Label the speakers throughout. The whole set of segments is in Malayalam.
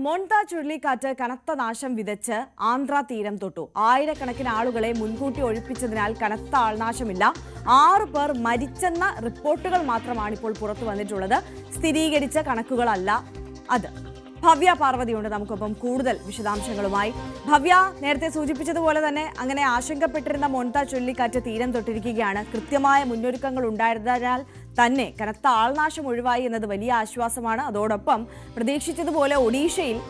Speaker 1: മോൺത ചുഴലിക്കാറ്റ് കനത്ത നാശം വിതച്ച് ആന്ധ്ര തീരം തൊട്ടു. ആയിരക്കണക്കിന് ആളുകളെ മുൻകൂട്ടി ഒഴിപ്പിച്ചതിനാൽ കനത്ത ആൾനാശമില്ല. 6 പേർ മരിച്ചെന്ന റിപ്പോർട്ടുകൾ മാത്രമാണ് ഇപ്പോൾ പുറത്തു വന്നിട്ടുള്ളത്. സ്ഥിരീകരിച്ച കണക്കുകളല്ല അത്. ഭവ്യ പാർവതിയുണ്ട് നമുക്കൊപ്പം കൂടുതൽ വിശദാംശങ്ങളുമായി. ഭവ്യ, നേരത്തെ സൂചിപ്പിച്ചതുപോലെ തന്നെ അങ്ങനെ ആശങ്കപ്പെട്ടിരുന്ന മോൺത ചുഴലിക്കാറ്റ് തീരം തൊട്ടിരിക്കുകയാണ്. കൃത്യമായ മുന്നൊരുക്കങ്ങൾ ഉണ്ടായിരുന്നതിനാൽ തന്നെ കനത്ത ആൾനാശം ഒഴിവായി എന്നത് വലിയ ആശ്വാസമാണ്. അതോടൊപ്പം പ്രതീക്ഷിച്ചതുപോലെ ഒഡീഷയിൽ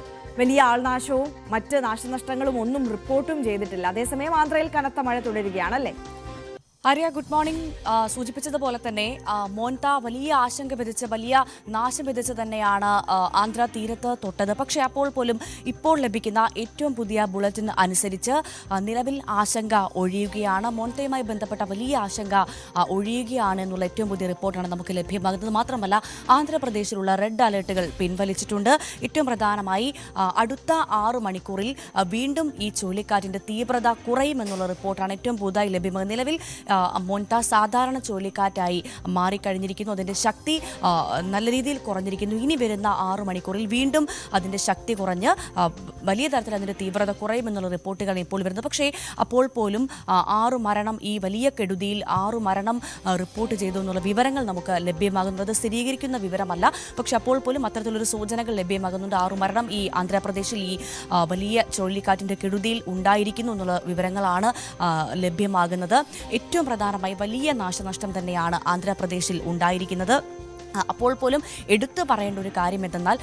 Speaker 1: വലിയ ആൾനാശവും മറ്റ് നാശനഷ്ടങ്ങളും ഒന്നും റിപ്പോർട്ടും ചെയ്തിട്ടില്ല. അതേസമയം ആന്ധ്രയിൽ കനത്ത മഴ തുടരുകയാണല്ലേ?
Speaker 2: Arya, good morning. സൂചിപ്പിച്ചതുപോലെ തന്നെ മോൺത വലിയ ആശങ്ക വിധിച്ച് വലിയ നാശം വിധിച്ച് തന്നെയാണ് ആന്ധ്ര തീരത്ത് തൊട്ടത്. പക്ഷേ അപ്പോൾ പോലും ഇപ്പോൾ ലഭിക്കുന്ന ഏറ്റവും പുതിയ ബുള്ളറ്റിൻ അനുസരിച്ച് നിലവിൽ ആശങ്ക ഒഴിയുകയാണ്. മോൺതയുമായി ബന്ധപ്പെട്ട വലിയ ആശങ്ക ഒഴിയുകയാണ് എന്നുള്ള ഏറ്റവും പുതിയ റിപ്പോർട്ടാണ് നമുക്ക് ലഭ്യമാകുന്നത്. മാത്രമല്ല, ആന്ധ്രാപ്രദേശിലുള്ള റെഡ് അലേർട്ടുകൾ പിൻവലിച്ചിട്ടുണ്ട്. ഏറ്റവും പ്രധാനമായി അടുത്ത 6 മണിക്കൂറിൽ വീണ്ടും ഈ ചുഴലിക്കാറ്റിന്റെ തീവ്രത കുറയുമെന്നുള്ള റിപ്പോർട്ടാണ് ഏറ്റവും പുതുതായി ലഭ്യമാകുന്നത്. നിലവിൽ മോൺത സാധാരണ ചുഴലിക്കാറ്റായി മാറിക്കഴിഞ്ഞിരിക്കുന്നു. അതിൻ്റെ ശക്തി നല്ല രീതിയിൽ കുറഞ്ഞിരിക്കുന്നു. ഇനി വരുന്ന 6 മണിക്കൂറിൽ വീണ്ടും അതിൻ്റെ ശക്തി കുറഞ്ഞ് വലിയ തരത്തിൽ അതിൻ്റെ തീവ്രത കുറയുമെന്നുള്ള റിപ്പോർട്ടുകളാണ് ഇപ്പോൾ വരുന്നത്. പക്ഷേ അപ്പോൾ പോലും 6 മരണം, ഈ വലിയ കെടുതിയിൽ 6 മരണം റിപ്പോർട്ട് ചെയ്തു എന്നുള്ള വിവരങ്ങൾ നമുക്ക് ലഭ്യമാകുന്നത് സ്ഥിരീകരിക്കുന്ന വിവരമല്ല. പക്ഷെ അപ്പോൾ പോലും അത്തരത്തിലൊരു സൂചനകൾ ലഭ്യമാകുന്നുണ്ട്. 6 മരണം ഈ ആന്ധ്രാപ്രദേശിൽ ഈ വലിയ ചുഴലിക്കാറ്റിൻ്റെ കെടുതിയിൽ ഉണ്ടായിരിക്കുന്നു എന്നുള്ള വിവരങ്ങളാണ് ലഭ്യമാകുന്നത്. ഏറ്റവും പ്രധാനമായി വലിയ നാശനഷ്ടം തന്നെയാണ് ആന്ധ്രാപ്രദേശിൽ ഉണ്ടായിരിക്കുന്നത്. അപ്പോൾ പോലും എടുത്തു പറയേണ്ട ഒരു കാര്യം എന്തെന്നാൽ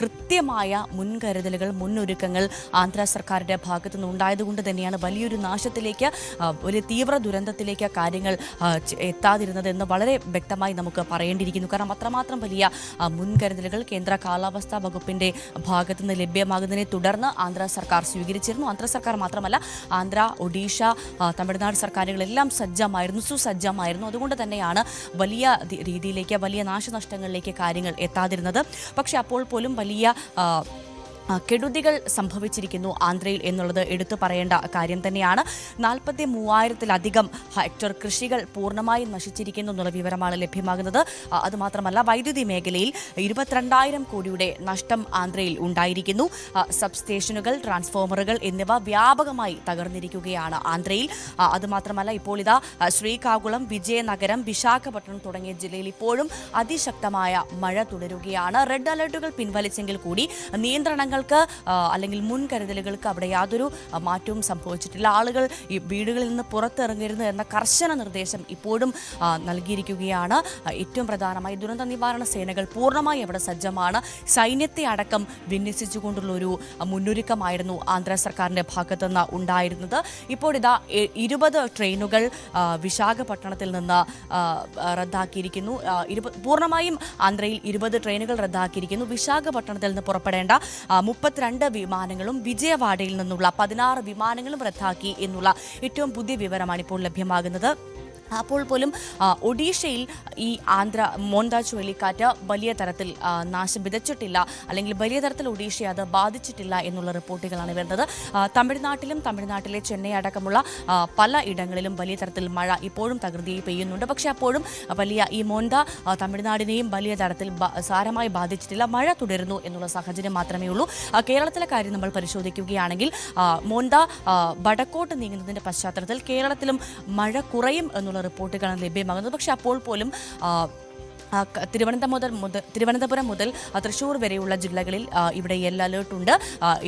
Speaker 2: കൃത്യമായ മുൻകരുതലുകൾ, മുന്നൊരുക്കങ്ങൾ ആന്ധ്ര സർക്കാരിൻ്റെ ഭാഗത്തു നിന്ന് ഉണ്ടായതുകൊണ്ട് തന്നെയാണ് വലിയൊരു നാശത്തിലേക്ക്, വലിയ തീവ്ര ദുരന്തത്തിലേക്ക് കാര്യങ്ങൾ എത്താതിരുന്നത് എന്ന് വളരെ വ്യക്തമായി നമുക്ക് പറയേണ്ടിയിരിക്കുന്നു. കാരണം അത്രമാത്രം വലിയ മുൻകരുതലുകൾ കേന്ദ്ര കാലാവസ്ഥാ വകുപ്പിൻ്റെ ഭാഗത്തു നിന്ന് ലഭ്യമാകുന്നതിനെ തുടർന്ന് ആന്ധ്ര സർക്കാർ സ്വീകരിച്ചിരുന്നു. ആന്ധ്ര സർക്കാർ മാത്രമല്ല, ആന്ധ്ര, ഒഡീഷ, തമിഴ്നാട് സർക്കാരുകളെല്ലാം സജ്ജമായിരുന്നു, സുസജ്ജമായിരുന്നു. അതുകൊണ്ട് തന്നെയാണ് വലിയ രീതിയിലേക്ക്, വലിയ നാശനഷ്ടങ്ങളിലേക്ക് കാര്യങ്ങൾ എത്താതിരുന്നത്. പക്ഷെ അപ്പോൾ പോലും വലിയ കെടുതികൾ സംഭവിച്ചിരിക്കുന്നു ആന്ധ്രയിൽ എന്നുള്ളത് എടുത്തു പറയേണ്ട കാര്യം തന്നെയാണ്. 43,000-ലധികം ഹെക്ടർ കൃഷികൾ പൂർണ്ണമായും നശിച്ചിരിക്കുന്നു എന്നുള്ള വിവരമാണ് ലഭ്യമാകുന്നത്. അതുമാത്രമല്ല, വൈദ്യുതി മേഖലയിൽ 22,000 കോടിയുടെ നഷ്ടം ആന്ധ്രയിൽ ഉണ്ടായിരിക്കുന്നു. സബ് സ്റ്റേഷനുകൾ, ട്രാൻസ്ഫോമറുകൾ എന്നിവ വ്യാപകമായി തകർന്നിരിക്കുകയാണ് ആന്ധ്രയിൽ. അതുമാത്രമല്ല, ഇപ്പോൾ ഇതാ ശ്രീകാകുളം, വിജയനഗരം, വിശാഖപട്ടണം തുടങ്ങിയ ജില്ലയിൽ ഇപ്പോഴും അതിശക്തമായ മഴ തുടരുകയാണ്. റെഡ് അലർട്ടുകൾ പിൻവലിച്ചെങ്കിൽ കൂടി നിയന്ത്രണങ്ങൾ അല്ലെങ്കിൽ മുൻകരുതലുകൾക്ക് അവിടെ യാതൊരു മാറ്റവും സംഭവിച്ചിട്ടില്ല. ആളുകൾ ഈ വീടുകളിൽ നിന്ന് പുറത്തിറങ്ങരുത് എന്ന കർശന നിർദ്ദേശം ഇപ്പോഴും നൽകിയിരിക്കുകയാണ്. ഏറ്റവും പ്രധാനമായി ദുരന്ത നിവാരണ സേനകൾ പൂർണ്ണമായി അവിടെ സജ്ജമാണ്. സൈന്യത്തെ അടക്കം വിന്യസിച്ചുകൊണ്ടുള്ള ഒരു മുന്നൊരുക്കമായിരുന്നു ആന്ധ്ര സർക്കാരിൻ്റെ ഭാഗത്തുനിന്ന് ഉണ്ടായിരുന്നത്. ഇപ്പോൾ ഇതാ 20 ട്രെയിനുകൾ വിശാഖപട്ടണത്തിൽ നിന്ന് റദ്ദാക്കിയിരിക്കുന്നു. പൂർണ്ണമായും ആന്ധ്രയിൽ 20 ട്രെയിനുകൾ റദ്ദാക്കിയിരിക്കുന്നു. വിശാഖപട്ടണത്തിൽ നിന്ന് പുറപ്പെടേണ്ട 32 വിമാനങ്ങളും വിജയവാഡയിൽ നിന്നുള്ള 16 വിമാനങ്ങളും റദ്ദാക്കി എന്നുള്ള ഏറ്റവും പുതിയ വിവരമാണ് ഇപ്പോൾ ലഭ്യമാകുന്നത്. അപ്പോൾ പോലും ഒഡീഷയിൽ ഈ മോൺത ചുഴലിക്കാറ്റ് വലിയ തരത്തിൽ നാശം വിതച്ചിട്ടില്ല, അല്ലെങ്കിൽ വലിയ തരത്തിൽ ഒഡീഷയെ അത് ബാധിച്ചിട്ടില്ല എന്നുള്ള റിപ്പോർട്ടുകളാണ് വരുന്നത്. തമിഴ്നാട്ടിലെ ചെന്നൈ അടക്കമുള്ള പല ഇടങ്ങളിലും വലിയ തരത്തിൽ മഴ ഇപ്പോഴും തകൃതിയായി പെയ്യുന്നുണ്ട്. പക്ഷേ അപ്പോഴും വലിയ ഈ മോൺത തമിഴ്നാടിനെയും വലിയ തരത്തിൽ സാരമായി ബാധിച്ചിട്ടില്ല. മഴ തുടരുന്നു എന്നുള്ള സാഹചര്യം മാത്രമേ ഉള്ളൂ. കേരളത്തിലെ കാര്യം നമ്മൾ പരിശോധിക്കുകയാണെങ്കിൽ മോൺത വടക്കോട്ട് നീങ്ങുന്നതിൻ്റെ പശ്ചാത്തലത്തിൽ കേരളത്തിലും മഴ കുറയും എന്നുള്ള റിപ്പോർട്ടുകളാണ് ലഭ്യമാകുന്നത്. പക്ഷെ അപ്പോൾ പോലും തിരുവനന്തപുരം മുതൽ തൃശ്ശൂർ വരെയുള്ള ജില്ലകളിൽ ഇവിടെ യെല്ലോ അലേർട്ട് ഉണ്ട്.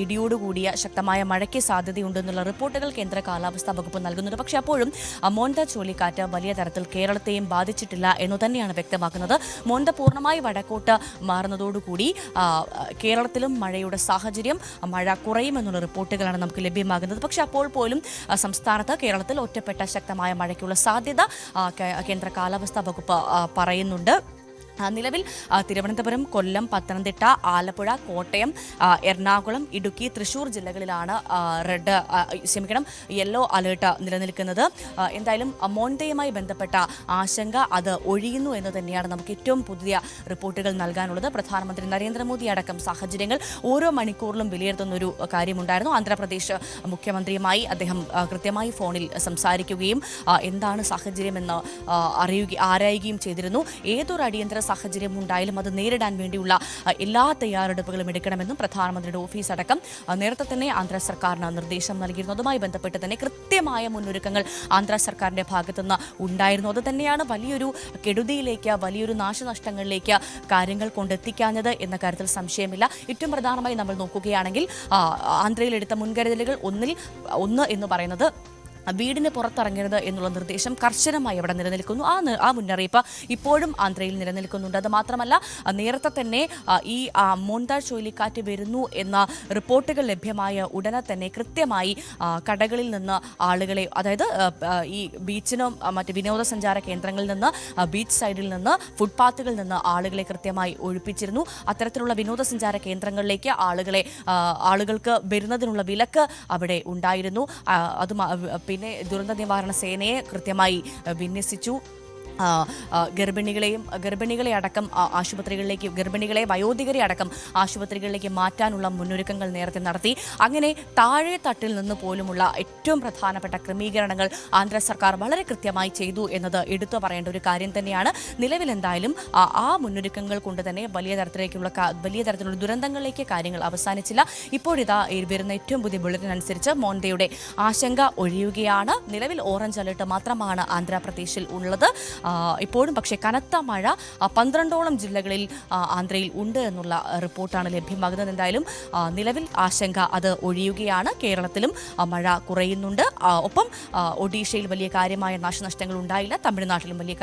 Speaker 2: ഇടിയോടുകൂടിയ ശക്തമായ മഴയ്ക്ക് സാധ്യതയുണ്ടെന്നുള്ള റിപ്പോർട്ടുകൾ കേന്ദ്ര കാലാവസ്ഥാ വകുപ്പ് നൽകുന്നുണ്ട്. പക്ഷേ അപ്പോഴും മോൺത ചുഴലിക്കാറ്റ് വലിയ തരത്തിൽ കേരളത്തെയും ബാധിച്ചിട്ടില്ല എന്നു തന്നെയാണ് വ്യക്തമാക്കുന്നത്. മോൺത പൂർണ്ണമായി വടക്കോട്ട് മാറുന്നതോടുകൂടി കേരളത്തിലും മഴയുടെ സാഹചര്യം, മഴ കുറയുമെന്നുള്ള റിപ്പോർട്ടുകളാണ് നമുക്ക് ലഭ്യമാകുന്നത്. പക്ഷേ അപ്പോൾ പോലും സംസ്ഥാനത്ത്, കേരളത്തിൽ ഒറ്റപ്പെട്ട ശക്തമായ മഴയ്ക്കുള്ള സാധ്യത കേന്ദ്ര കാലാവസ്ഥാ വകുപ്പ് പറയുന്നുണ്ട്. നിലവിൽ തിരുവനന്തപുരം, കൊല്ലം, പത്തനംതിട്ട, ആലപ്പുഴ, കോട്ടയം, എറണാകുളം, ഇടുക്കി, തൃശ്ശൂർ ജില്ലകളിലാണ് യെല്ലോ അലേർട്ട് നിലനിൽക്കുന്നത്. എന്തായാലും മോൺതയുമായി ബന്ധപ്പെട്ട ആശങ്ക അത് ഒഴിയുന്നു എന്ന് തന്നെയാണ് നമുക്ക് ഏറ്റവും പുതിയ റിപ്പോർട്ടുകൾ നൽകാനുള്ളത്. പ്രധാനമന്ത്രി നരേന്ദ്രമോദി അടക്കം സാഹചര്യങ്ങൾ ഓരോ മണിക്കൂറിലും വിലയിരുത്തുന്നൊരു കാര്യമുണ്ടായിരുന്നു. ആന്ധ്രാപ്രദേശ് മുഖ്യമന്ത്രിയുമായി അദ്ദേഹം കൃത്യമായി ഫോണിൽ സംസാരിക്കുകയും എന്താണ് സാഹചര്യമെന്ന് ആരായുകയും ചെയ്തിരുന്നു. ഏതൊരു അടിയന്തര സാഹചര്യം ഉണ്ടായാലും അത് നേരിടാൻ വേണ്ടിയുള്ള എല്ലാ തയ്യാറെടുപ്പുകളും എടുക്കണമെന്നും പ്രധാനമന്ത്രിയുടെ ഓഫീസ് അടക്കം നേരത്തെ തന്നെ ആന്ധ്ര സർക്കാരിന് നിർദ്ദേശം നൽകിയിരുന്നു. അതുമായി ബന്ധപ്പെട്ട് തന്നെ കൃത്യമായ മുന്നൊരുക്കങ്ങൾ ആന്ധ്ര സർക്കാരിന്റെ ഭാഗത്തുനിന്ന് ഉണ്ടായിരുന്നു. അത് തന്നെയാണ് വലിയൊരു കെടുതിയിലേക്ക്, വലിയൊരു നാശനഷ്ടങ്ങളിലേക്ക് കാര്യങ്ങൾ കൊണ്ടെത്തിക്കാഞ്ഞത് എന്ന കാര്യത്തിൽ സംശയമില്ല. ഏറ്റവും പ്രധാനമായി നമ്മൾ നോക്കുകയാണെങ്കിൽ ആന്ധ്രയിൽ എടുത്ത മുൻകരുതലുകൾ ഒന്ന് എന്ന് പറയുന്നത് വീടിന് പുറത്തിറങ്ങരുത് എന്നുള്ള നിർദ്ദേശം കർശനമായി അവിടെ നിലനിൽക്കുന്നു. ആ മുന്നറിയിപ്പ് ഇപ്പോഴും ആന്ധ്രയിൽ നിലനിൽക്കുന്നുണ്ട്. അത് മാത്രമല്ല, നേരത്തെ തന്നെ ഈ മോന്ത ചുഴലിക്കാറ്റ് വരുന്നു എന്ന റിപ്പോർട്ടുകൾ ലഭ്യമായ ഉടനെ തന്നെ കൃത്യമായി കടകളിൽ നിന്ന് ആളുകളെ, അതായത് ഈ ബീച്ചിനും മറ്റ് വിനോദസഞ്ചാര കേന്ദ്രങ്ങളിൽ നിന്ന്, ബീച്ച് സൈഡിൽ നിന്ന്, ഫുട്പാത്തുകളിൽ നിന്ന് ആളുകളെ കൃത്യമായി ഒഴിപ്പിച്ചിരുന്നു. അത്തരത്തിലുള്ള വിനോദസഞ്ചാര കേന്ദ്രങ്ങളിലേക്ക് ആളുകൾക്ക് വരുന്നതിനുള്ള വിലക്ക് അവിടെ ഉണ്ടായിരുന്നു. അത് പിന്നെ ദുരന്ത നിവാരണ സേനയെ കൃത്യമായി വിന്യസിച്ചു. ഗർഭിണികളെ അടക്കം ആശുപത്രികളിലേക്ക്, വയോധികരെ അടക്കം ആശുപത്രികളിലേക്ക് മാറ്റാനുള്ള മുന്നൊരുക്കങ്ങൾ നേരത്തെ നടത്തി. അങ്ങനെ താഴെ തട്ടിൽ നിന്ന് പോലുമുള്ള ഏറ്റവും പ്രധാനപ്പെട്ട ക്രമീകരണങ്ങൾ ആന്ധ്ര സർക്കാർ വളരെ കൃത്യമായി ചെയ്തു എന്നത് എടുത്തു പറയേണ്ട ഒരു കാര്യം തന്നെയാണ്. നിലവിൽ എന്തായാലും ആ മുന്നൊരുക്കങ്ങൾ കൊണ്ട് തന്നെ വലിയ തരത്തിലുള്ള ദുരന്തങ്ങളിലേക്ക് കാര്യങ്ങൾ അവസാനിച്ചില്ല. ഇപ്പോഴിതാ വരുന്ന ഏറ്റവും പുതിയ ബുള്ളറ്റിൻ അനുസരിച്ച് മോന്തയുടെ ആശങ്ക ഒഴിയുകയാണ്. നിലവിൽ ഓറഞ്ച് അലർട്ട് മാത്രമാണ് ആന്ധ്രാപ്രദേശിൽ ഉള്ളത്. ഇപ്പോഴും പക്ഷേ കനത്ത മഴ 12ഓളം ജില്ലകളിൽ ആന്ധ്രയിൽ ഉണ്ട് എന്നുള്ള റിപ്പോർട്ടാണ് ലഭ്യമാകുന്നത്. എന്തായാലും നിലവിൽ ആശങ്ക അത് ഒഴിയുകയാണ്. കേരളത്തിലും മഴ കുറയുന്നുണ്ട്. ഒപ്പം ഒഡീഷയിൽ വലിയ കാര്യമായ നാശനഷ്ടങ്ങൾ ഉണ്ടായില്ല. തമിഴ്നാട്ടിലും വലിയ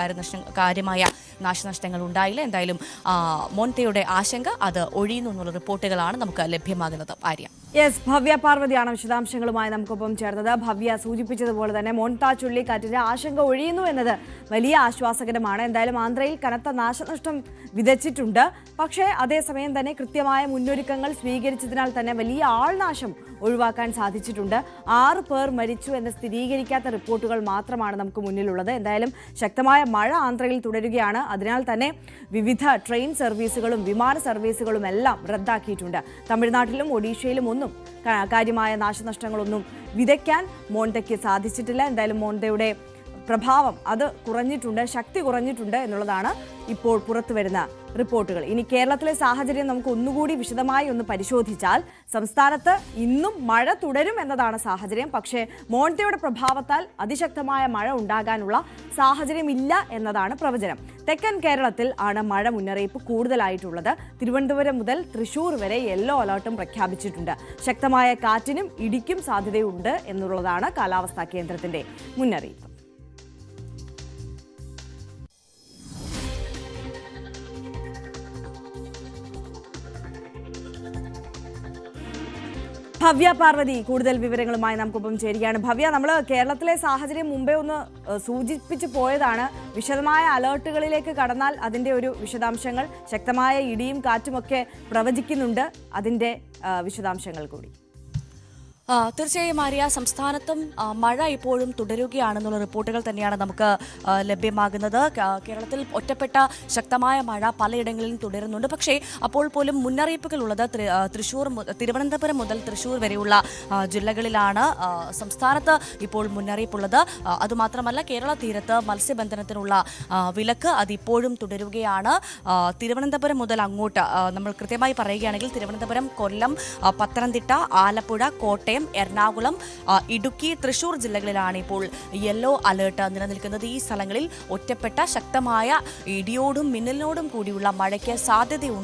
Speaker 2: കാര്യമായ നാശനഷ്ടങ്ങൾ ഉണ്ടായില്ല. എന്തായാലും മോന്തയുടെ ആശങ്ക അത് ഒഴിയുന്നു എന്നുള്ള റിപ്പോർട്ടുകളാണ് നമുക്ക് ലഭ്യമാകുന്നത്. ആര്യ.
Speaker 1: യെസ്, ഭവ്യ പാർവതിയാണ് വിശദാംശങ്ങളുമായി നമുക്കൊപ്പം ചേർന്നത്. ഭവ്യ സൂചിപ്പിച്ചതുപോലെ തന്നെ മോന്ത ചുഴലിക്കാറ്റിന്റെ ആശങ്ക ഒഴിയുന്നു എന്നത് വലിയ ആശ്വാസകരമാണ്. എന്തായാലും ആന്ധ്രയിൽ കനത്ത നാശനഷ്ടം വിതച്ചിട്ടുണ്ട്. പക്ഷേ അതേസമയം തന്നെ കൃത്യമായ മുന്നൊരുക്കങ്ങൾ സ്വീകരിച്ചതിനാൽ തന്നെ വലിയ ആൾനാശം ഒഴിവാക്കാൻ സാധിച്ചിട്ടുണ്ട്. 6 പേർ മരിച്ചു എന്ന സ്ഥിരീകരിക്കാത്ത റിപ്പോർട്ടുകൾ മാത്രമാണ് നമുക്ക് മുന്നിലുള്ളത്. എന്തായാലും ശക്തമായ മഴ ആന്ധ്രയിൽ തുടരുകയാണ്. അതിനാൽ തന്നെ വിവിധ ട്രെയിൻ സർവീസുകളും വിമാന സർവീസുകളും എല്ലാം റദ്ദാക്കിയിട്ടുണ്ട്. തമിഴ്നാട്ടിലും ഒഡീഷയിലും ഒന്നും കാര്യമായ നാശനഷ്ടങ്ങളൊന്നും വിതയ്ക്കാൻ മോന്തയ്ക്ക് സാധിച്ചിട്ടില്ല. എന്തായാലും മോന്തയുടെ പ്രഭാവം അത് കുറഞ്ഞിട്ടുണ്ട്, ശക്തി കുറഞ്ഞിട്ടുണ്ട് എന്നുള്ളതാണ് ഇപ്പോൾ പുറത്തു വരുന്ന റിപ്പോർട്ടുകൾ. ഇനി കേരളത്തിലെ സാഹചര്യം നമുക്ക് ഒന്നുകൂടി വിശദമായി ഒന്ന് പരിശോധിച്ചാൽ സംസ്ഥാനത്ത് ഇന്നും മഴ തുടരും എന്നതാണ് സാഹചര്യം. പക്ഷേ മോന്തയുടെ പ്രഭാവത്താൽ അതിശക്തമായ മഴ ഉണ്ടാകാനുള്ള സാഹചര്യമില്ല എന്നതാണ് പ്രവചനം. തെക്കൻ കേരളത്തിൽ ആണ് മഴ മുന്നറിയിപ്പ് കൂടുതലായിട്ടുള്ളത്. തിരുവനന്തപുരം മുതൽ തൃശൂർ വരെ യെല്ലോ അലർട്ടും പ്രഖ്യാപിച്ചിട്ടുണ്ട്. ശക്തമായ കാറ്റിനും ഇടിക്കും സാധ്യതയുണ്ട് എന്നുള്ളതാണ് കാലാവസ്ഥാ കേന്ദ്രത്തിന്റെ മുന്നറിയിപ്പ്. ഭവ്യ പാർവതി കൂടുതൽ വിവരങ്ങളുമായി നമുക്കൊപ്പം ചേരുകയാണ്. ഭവ്യ, നമ്മൾ കേരളത്തിലെ സാഹചര്യം മുമ്പേ ഒന്ന് സൂചിപ്പിച്ചു പോയതാണ്. വിശദമായ അലേർട്ടുകളിലേക്ക് കടന്നാൽ അതിൻ്റെ ഒരു വിശദാംശങ്ങൾ, ശക്തമായ ഇടിയും കാറ്റുമൊക്കെ പ്രവചിക്കുന്നുണ്ട്. അതിൻ്റെ വിശദാംശങ്ങൾ കൂടി.
Speaker 2: തീർച്ചയായും ആര്യ, സംസ്ഥാനത്തും മഴ ഇപ്പോഴും തുടരുകയാണെന്നുള്ള റിപ്പോർട്ടുകൾ തന്നെയാണ് നമുക്ക് ലഭ്യമാകുന്നത്. കേരളത്തിൽ ഒറ്റപ്പെട്ട ശക്തമായ മഴ പലയിടങ്ങളിലും തുടരുന്നുണ്ട്. പക്ഷേ അപ്പോൾ പോലും മുന്നറിയിപ്പുകൾ ഉള്ളത് തിരുവനന്തപുരം മുതൽ തൃശൂർ വരെയുള്ള ജില്ലകളിലാണ് സംസ്ഥാനത്ത് ഇപ്പോൾ മുന്നറിയിപ്പുള്ളത്. അതുമാത്രമല്ല, കേരള തീരത്ത് മത്സ്യബന്ധനത്തിനുള്ള വിലക്ക് അതിപ്പോഴും തുടരുകയാണ്. തിരുവനന്തപുരം മുതൽ അങ്ങോട്ട് നമ്മൾ കൃത്യമായി പറയുകയാണെങ്കിൽ തിരുവനന്തപുരം, കൊല്ലം, പത്തനംതിട്ട, ആലപ്പുഴ, കോട്ടയം, എറണാകുളം, ഇടുക്കി, തൃശൂർ ജില്ലകളിലാണ് ഇപ്പോൾ യെല്ലോ അലേർട്ട് നിലനിൽക്കുന്നത്. ഈ സ്ഥലങ്ങളിൽ ഒറ്റപ്പെട്ട ശക്തമായ ഇടിയോടും മിന്നലിനോടും കൂടിയുള്ള മഴയ്ക്ക് സാധ്യതയുണ്ട്.